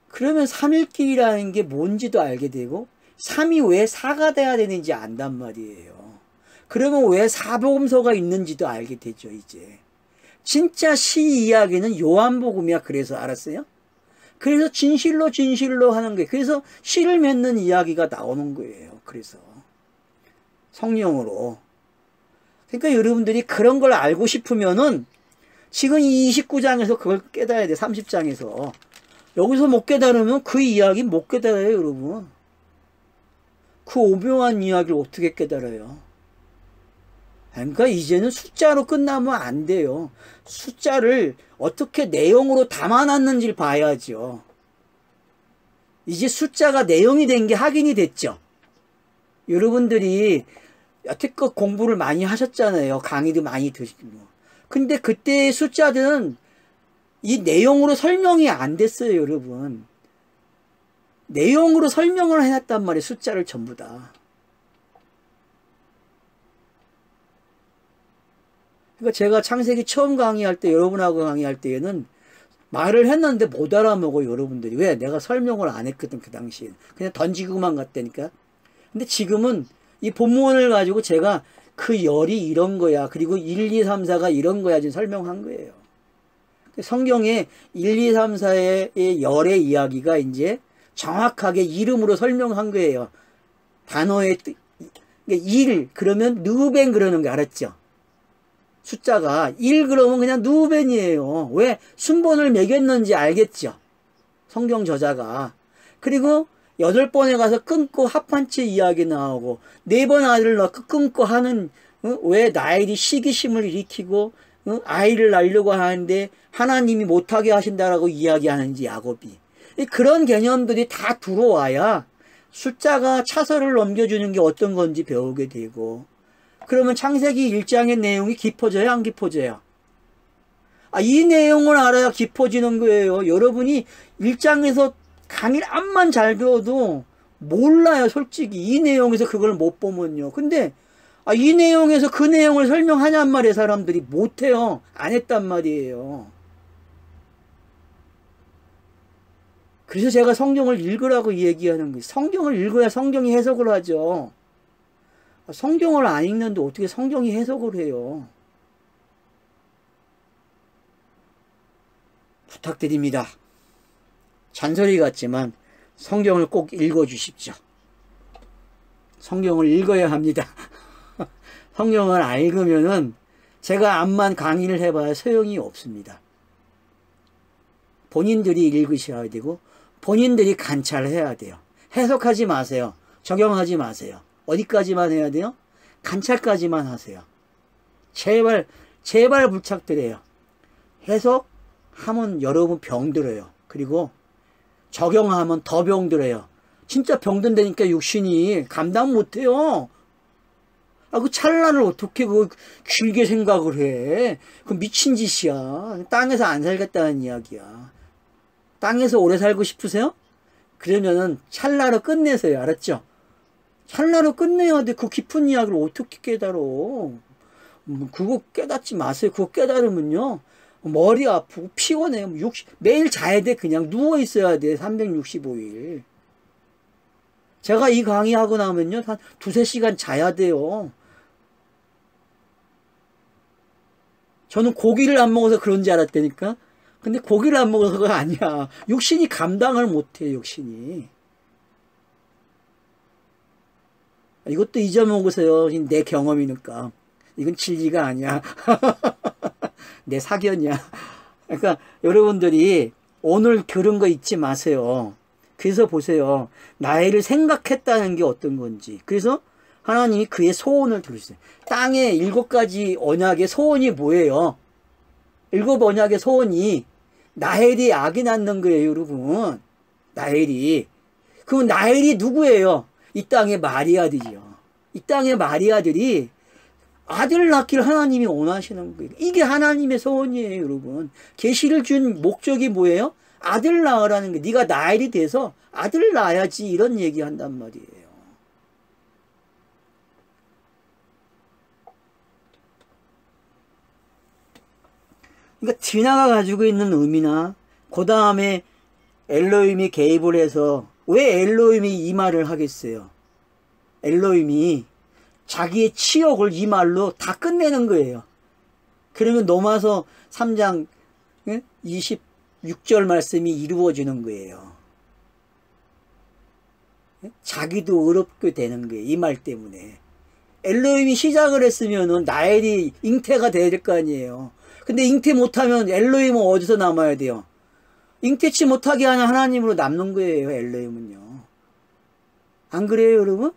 그러면 삼일길이라는 게 뭔지도 알게 되고 삼이 왜 사가 돼야 되는지 안단 말이에요. 그러면 왜 사복음서가 있는지도 알게 되죠. 이제 진짜 시 이야기는 요한복음이야. 그래서 알았어요? 그래서 진실로 진실로 하는 거예요. 그래서 시를 맺는 이야기가 나오는 거예요. 그래서 성령으로. 그러니까 여러분들이 그런 걸 알고 싶으면은 지금 이 29장에서 그걸 깨달아야 돼. 30장에서. 여기서 못 깨달으면 그 이야기 못 깨달아요. 여러분. 그 오묘한 이야기를 어떻게 깨달아요? 그러니까 이제는 숫자로 끝나면 안 돼요. 숫자를 어떻게 내용으로 담아놨는지를 봐야죠. 이제 숫자가 내용이 된 게 확인이 됐죠. 여러분들이 여태껏 공부를 많이 하셨잖아요. 강의도 많이 드시고. 근데 그때의 숫자들은 이 내용으로 설명이 안 됐어요. 여러분. 내용으로 설명을 해놨단 말이에요. 숫자를 전부 다. 그러니까 제가 창세기 처음 강의할 때 여러분하고 강의할 때에는 말을 했는데 못 알아먹어요. 여러분들이. 왜? 내가 설명을 안 했거든. 그 당시에. 그냥 던지고만 갔다니까. 근데 지금은 이 본문을 가지고 제가 그 열이 이런 거야. 그리고 1, 2, 3, 4가 이런 거야. 지금 설명한 거예요. 성경에 1, 2, 3, 4의 열의 이야기가 이제 정확하게 이름으로 설명한 거예요. 단어의 뜻. 1 그러면 르우벤 그러는 거 알았죠? 숫자가 1 그러면 그냥 누벤이에요. 왜? 순번을 매겼는지 알겠죠? 성경 저자가. 그리고 8번에 가서 끊고 합한채 이야기 나오고 4번 아이를 낳고 끊고 하는 왜 나엘이 시기심을 일으키고 아이를 낳으려고 하는데 하나님이 못하게 하신다라고 이야기하는지 야곱이. 그런 개념들이 다 들어와야 숫자가 차서를 넘겨주는 게 어떤 건지 배우게 되고 그러면 창세기 1장의 내용이 깊어져요? 안 깊어져요? 이 내용을 알아야 깊어지는 거예요. 여러분이 1장에서 강의를 암만 잘 배워도 몰라요. 솔직히 이 내용에서 그걸 못 보면요. 근데 이 내용에서 그 내용을 설명하냔 말이에요. 사람들이 못해요. 안 했단 말이에요. 그래서 제가 성경을 읽으라고 얘기하는 거예요. 성경을 읽어야 성경이 해석을 하죠. 성경을 안 읽는데 어떻게 성경이 해석을 해요? 부탁드립니다. 잔소리 같지만 성경을 꼭 읽어주십시오. 성경을 읽어야 합니다. 성경을 안 읽으면은 제가 암만 강의를 해봐야 소용이 없습니다. 본인들이 읽으셔야 되고 본인들이 관찰해야 돼요. 해석하지 마세요. 적용하지 마세요. 어디까지만 해야 돼요? 관찰까지만 하세요. 제발 제발 부탁드려요. 해석하면 여러분 병들어요. 그리고 적용하면 더 병들어요. 진짜 병든다니까 육신이 감당 못해요. 그 찰나를 어떻게 길게 생각을 해. 그 미친 짓이야. 땅에서 안 살겠다는 이야기야. 땅에서 오래 살고 싶으세요? 그러면은 찰나로 끝내세요. 알았죠? 찰나로 끝내야 돼. 그 깊은 이야기를 어떻게 깨달어. 그거 깨닫지 마세요. 그거 깨달으면요. 머리 아프고 피곤해요. 매일 자야 돼. 그냥 누워 있어야 돼. 365일. 제가 이 강의하고 나면요. 한 2~3시간 자야 돼요. 저는 고기를 안 먹어서 그런 줄 알았다니까. 근데 고기를 안 먹어서가 아니야. 육신이 감당을 못해. 육신이. 이것도 잊어먹으세요. 내 경험이니까. 이건 진리가 아니야. 내 사견이야. 그러니까 여러분들이 오늘 그런 거 잊지 마세요. 그래서 보세요. 나이를 생각했다는 게 어떤 건지. 그래서 하나님이 그의 소원을 들으셨어요. 땅에 7가지 언약의 소원이 뭐예요? 7 언약의 소원이 나헬이 아기 낳는 거예요, 여러분. 나헬이. 그럼 나헬이 누구예요? 이 땅의 마리아들이요. 이 땅의 마리아들이 아들을 낳기를 하나님이 원하시는 거예요. 이게 하나님의 소원이에요, 여러분. 계시를 준 목적이 뭐예요? 아들 낳으라는 게, 네가 나일이 돼서 아들을 낳아야지, 이런 얘기 한단 말이에요. 그러니까 디나가 가지고 있는 의미나, 그 다음에 엘로힘이 개입을 해서, 왜 엘로힘이 이 말을 하겠어요? 엘로힘이 자기의 치욕을 이 말로 다 끝내는 거예요. 그러면 넘어서 3장 26절 말씀이 이루어지는 거예요. 자기도 어렵게 되는 거예요. 이 말 때문에. 엘로힘이 시작을 했으면은 나엘이 잉태가 돼야 될 거 아니에요. 근데 잉태 못하면 엘로힘은 어디서 남아야 돼요? 잉태치 못하게 하는 하나님으로 남는 거예요. 엘로힘은요. 안 그래요, 여러분?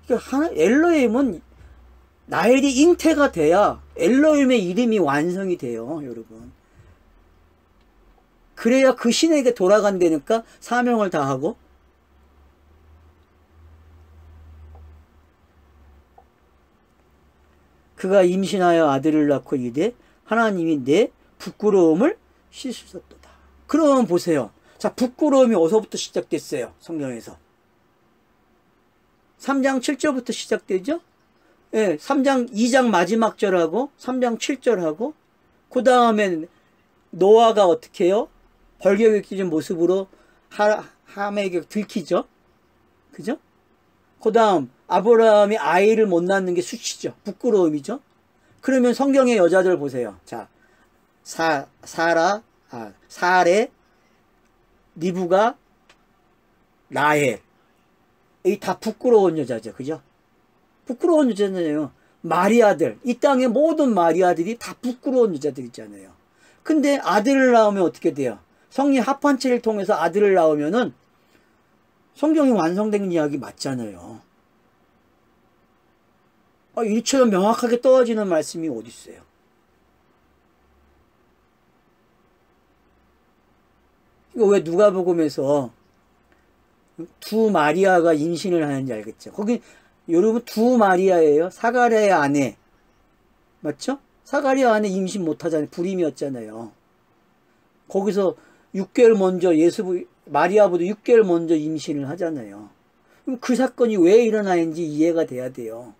엘로힘은 나엘이 잉태가 돼야 엘로힘의 이름이 완성이 돼요, 여러분. 그래야 그 신에게 돌아간다니까, 사명을 다하고. 그가 임신하여 아들을 낳고 이르되 하나님이 내 부끄러움을 씻으셨도다. 그러면 보세요. 자, 부끄러움이 어디서부터 시작됐어요? 성경에서. 3장 7절부터 시작되죠? 예, 2장 마지막 절하고 3장 7절하고, 그 다음에 노아가 어떻게 해요? 벌겋게 끼진 모습으로 함에게 들키죠? 그죠? 그 다음 아브라함이 아이를 못 낳는 게 수치죠. 부끄러움이죠. 그러면 성경의 여자들 보세요. 자, 사레, 리브가, 라헬. 이 다 부끄러운 여자죠. 그죠? 부끄러운 여자잖아요. 마리아들, 이 땅의 모든 마리아들이 다 부끄러운 여자들 있잖아요. 근데 아들을 낳으면 어떻게 돼요? 성리 합판체를 통해서 아들을 낳으면은 성경이 완성된 이야기 맞잖아요. 이처럼 명확하게 떨어지는 말씀이 어디 있어요? 이거 왜 누가복음에서 두 마리아가 임신을 하는지 알겠죠? 거기 여러분 두 마리아예요. 사가랴의 아내, 맞죠? 사가랴 아내 임신 못하잖아요. 불임이었잖아요. 거기서 6개월 먼저 마리아보다 6개월 먼저 임신을 하잖아요. 그럼 그 사건이 왜 일어나는지 이해가 돼야 돼요.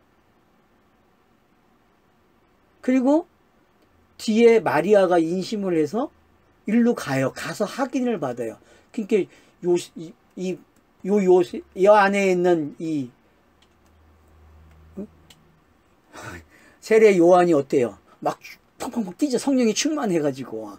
그리고 뒤에 마리아가 임신을 해서 일로 가요. 가서 확인을 받아요. 그러니까 이 안에 있는 이 세례 요한이 어때요? 막 펑펑펑 뛰죠. 성령이 충만해가지고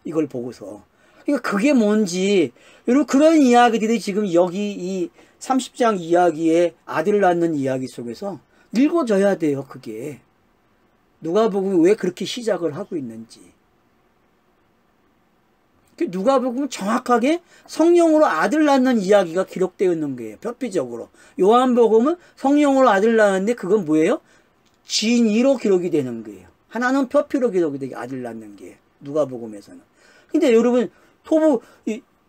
이걸 보고서. 그러니까 그게 뭔지, 여러분 그런 이야기들이 지금 여기 이 30장 이야기에 아들을 낳는 이야기 속에서 읽어져야 돼요. 그게 누가복음이 왜 그렇게 시작을 하고 있는지. 누가복음은 정확하게 성령으로 아들 낳는 이야기가 기록되어 있는 거예요. 표피적으로. 요한복음은 성령으로 아들 낳는데 그건 뭐예요? 진의로 기록이 되는 거예요. 하나는 표피로 기록이 되게 아들 낳는 게 누가복음에서는. 근데 여러분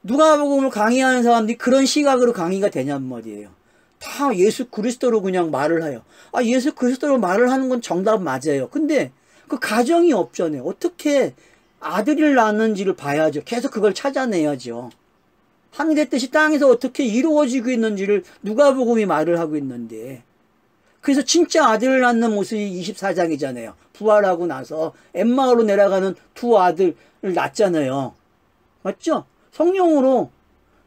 누가복음을 강의하는 사람들이 그런 시각으로 강의가 되냔 말이에요. 다 예수 그리스도로 그냥 말을 해요. 예수 그리스도로 말을 하는 건 정답 맞아요. 근데 그 가정이 없잖아요. 어떻게 아들을 낳는지를 봐야죠. 계속 그걸 찾아내야죠. 하늘의 뜻이 땅에서 어떻게 이루어지고 있는지를 누가복음이 말을 하고 있는데, 그래서 진짜 아들을 낳는 모습이 24장이잖아요. 부활하고 나서 엠마오로 내려가는 두 아들을 낳잖아요. 맞죠? 성령으로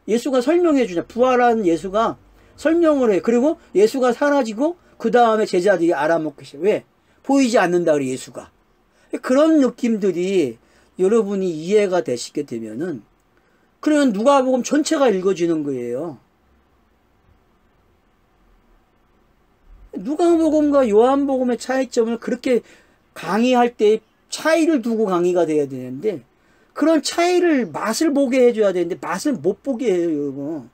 예수가 설명해 주죠. 부활한 예수가 설명을 해요. 그리고 예수가 사라지고 그 다음에 제자들이 알아먹기 시작해요. 왜? 보이지 않는다 그래 예수가. 그런 느낌들이 여러분이 이해가 되시게 되면은, 그러면 누가복음 전체가 읽어지는 거예요. 누가복음과 요한복음의 차이점을 그렇게 강의할 때 차이를 두고 강의가 돼야 되는데 그런 차이를 맛을 보게 해줘야 되는데 맛을 못 보게 해요, 여러분.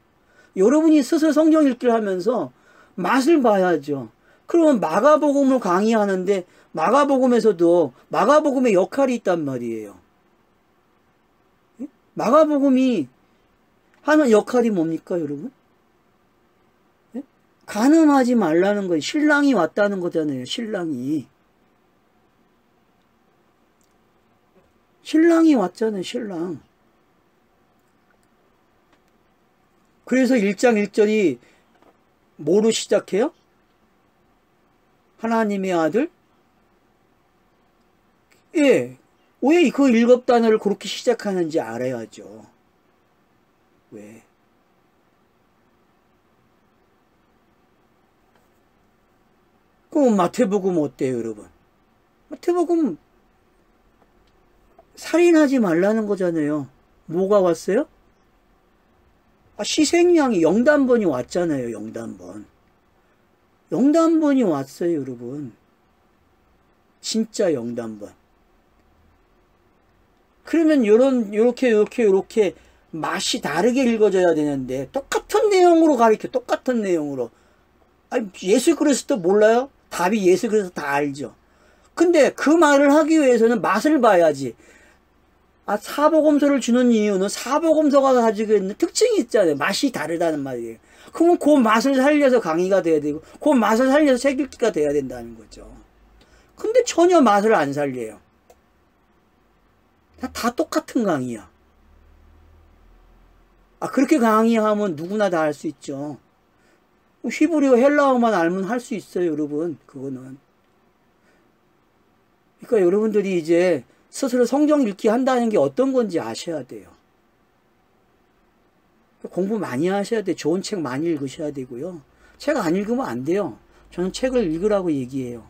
여러분이 스스로 성경 읽기를 하면서 맛을 봐야죠. 그러면 마가복음을 강의하는데 마가복음에서도 마가복음의 역할이 있단 말이에요. 마가복음이 하는 역할이 뭡니까, 여러분? 간음하지 말라는 거예요. 신랑이 왔다는 거잖아요, 신랑이. 신랑이 왔잖아요, 신랑. 그래서 1장 1절이 뭐로 시작해요? 하나님의 아들? 예. 왜 그 7단어를 그렇게 시작하는지 알아야죠. 왜? 그럼 마태복음 어때요, 여러분? 마태복음 살인하지 말라는 거잖아요. 뭐가 왔어요? 시생양이 영단번이 왔잖아요. 영단번. 영단번이 왔어요, 여러분. 진짜 영단번. 그러면 요렇게 맛이 다르게 읽어져야 되는데 똑같은 내용으로 가르쳐. 똑같은 내용으로. 예수 그리스도 몰라요? 답이 예수 그리스도 다 알죠. 근데 그 말을 하기 위해서는 맛을 봐야지. 사복음서를 주는 이유는 사복음서가 가지고 있는 특징이 있잖아요. 맛이 다르다는 말이에요. 그러면 그 맛을 살려서 강의가 돼야 되고 그 맛을 살려서 책 읽기가 돼야 된다는 거죠. 근데 전혀 맛을 안 살려요. 다 똑같은 강의야. 그렇게 강의하면 누구나 다 할 수 있죠. 히브리어 헬라어만 알면 할 수 있어요, 여러분. 그거는. 그러니까 여러분들이 이제 스스로 성경 읽기 한다는 게 어떤 건지 아셔야 돼요. 공부 많이 하셔야 돼요. 좋은 책 많이 읽으셔야 되고요. 책 안 읽으면 안 돼요. 저는 책을 읽으라고 얘기해요.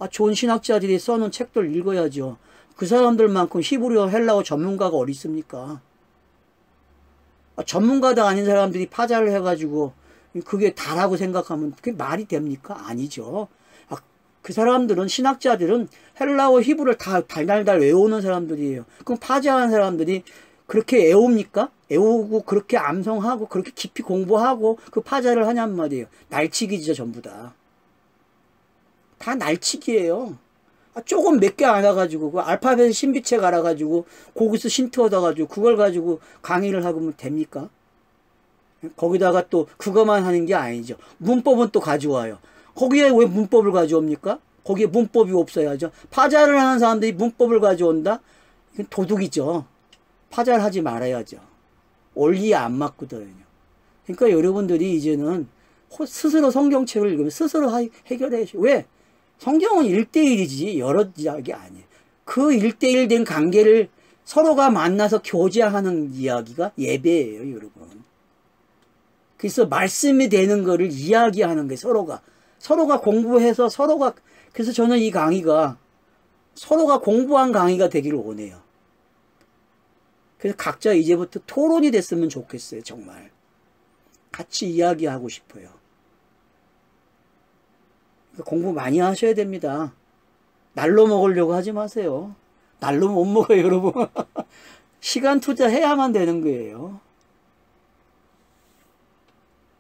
좋은 신학자들이 써놓은 책들 읽어야죠. 그 사람들만큼 히브리어 헬라어 전문가가 어디 있습니까? 전문가도 아닌 사람들이 파자를 해가지고 그게 다라고 생각하면 그게 말이 됩니까? 아니죠. 그 사람들은, 신학자들은 헬라어 히브리어를 다 달달달 외우는 사람들이에요. 그럼 파자한 사람들이 그렇게 외웁니까? 외우고 그렇게 암송하고 그렇게 깊이 공부하고 그 파자를 하냔 말이에요. 날치기죠, 전부 다. 다 날치기예요. 조금 몇 개 알아가지고 그 알파벳 신비책 알아가지고 거기서 힌트 얻어가지고 그걸 가지고 강의를 하면 됩니까? 거기다가 또 그것만 하는 게 아니죠. 문법은 또 가져와요. 거기에 왜 문법을 가져옵니까? 거기에 문법이 없어야죠. 파자를 하는 사람들이 문법을 가져온다? 이건 도둑이죠. 파자를 하지 말아야죠. 원리에 안 맞거든요. 그러니까 여러분들이 이제는 스스로 성경책을 읽으면 스스로 해결해야죠. 왜? 성경은 1대1이지 여러 이야기 아니에요. 그 1대1 된 관계를 서로가 만나서 교제하는 이야기가 예배예요, 여러분. 그래서 말씀이 되는 거를 이야기하는 게 서로가 공부해서 그래서 저는 이 강의가 서로가 공부한 강의가 되기를 원해요. 그래서 각자 이제부터 토론이 됐으면 좋겠어요, 정말. 같이 이야기하고 싶어요. 공부 많이 하셔야 됩니다. 날로 먹으려고 하지 마세요. 날로 못 먹어요, 여러분. 시간 투자해야만 되는 거예요.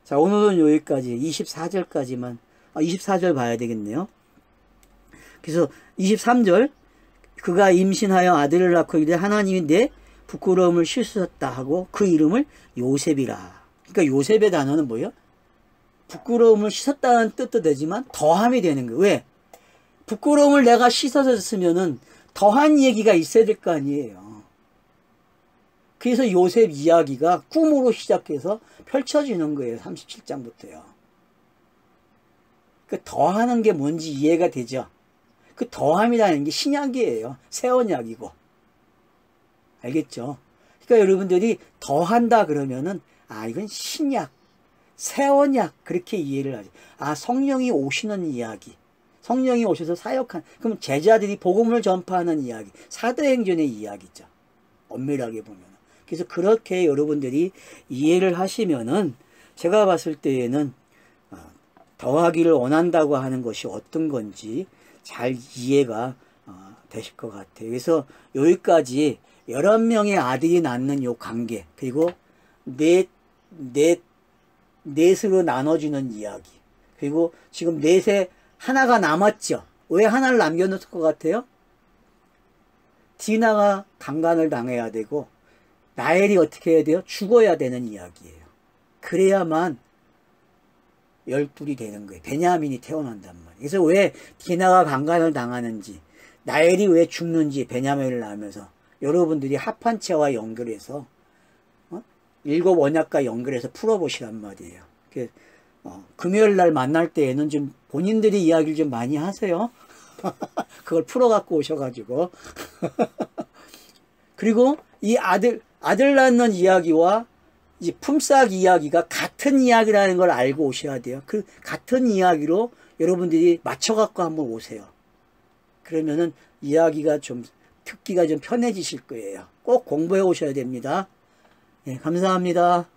자, 오늘은 여기까지 24절까지만 24절 봐야 되겠네요. 그래서 23절 그가 임신하여 아들을 낳고 이르되 하나님이 내 부끄러움을 씻으셨다 하고 그 이름을 요셉이라. 그러니까 요셉의 단어는 뭐예요? 부끄러움을 씻었다는 뜻도 되지만 더함이 되는 거예요. 왜? 부끄러움을 내가 씻어졌으면은 더한 얘기가 있어야 될 거 아니에요. 그래서 요셉 이야기가 꿈으로 시작해서 펼쳐지는 거예요. 37장부터요. 그 더하는 게 뭔지 이해가 되죠. 그 더함이라는 게 신약이에요. 새 언약이고. 알겠죠? 그러니까 여러분들이 더한다 그러면은 이건 신약, 새 언약 그렇게 이해를 하죠. 성령이 오시는 이야기. 성령이 오셔서 사역한, 그럼 제자들이 복음을 전파하는 이야기. 사도행전의 이야기죠. 엄밀하게 보면. 그래서 그렇게 여러분들이 이해를 하시면은 제가 봤을 때에는 더하기를 원한다고 하는 것이 어떤 건지 잘 이해가 되실 것 같아요. 그래서 여기까지 11명의 아들이 낳는 요 관계, 그리고 넷으로 나눠주는 이야기, 그리고 지금 넷에 하나가 남았죠. 왜 하나를 남겨놓을 것 같아요? 디나가 강간을 당해야 되고 라헬이 어떻게 해야 돼요? 죽어야 되는 이야기예요. 그래야만 12이 되는 거예요. 베냐민이 태어난단 말이에요. 그래서 왜 디나가 강간을 당하는지, 라헬이 왜 죽는지 베냐민을 낳으면서 여러분들이 합한체와 연결해서 7 언약과 연결해서 풀어보시란 말이에요. 금요일 날 만날 때에는 좀 본인들이 이야기를 좀 많이 하세요. 그걸 풀어갖고 오셔가지고. 그리고 이 아들 낳는 이야기와 이 품삯 이야기가 같은 이야기라는 걸 알고 오셔야 돼요. 그 같은 이야기로 여러분들이 맞춰갖고 한번 오세요. 그러면은 이야기가 좀, 듣기가 좀 편해지실 거예요. 꼭 공부해 오셔야 됩니다. 네, 감사합니다.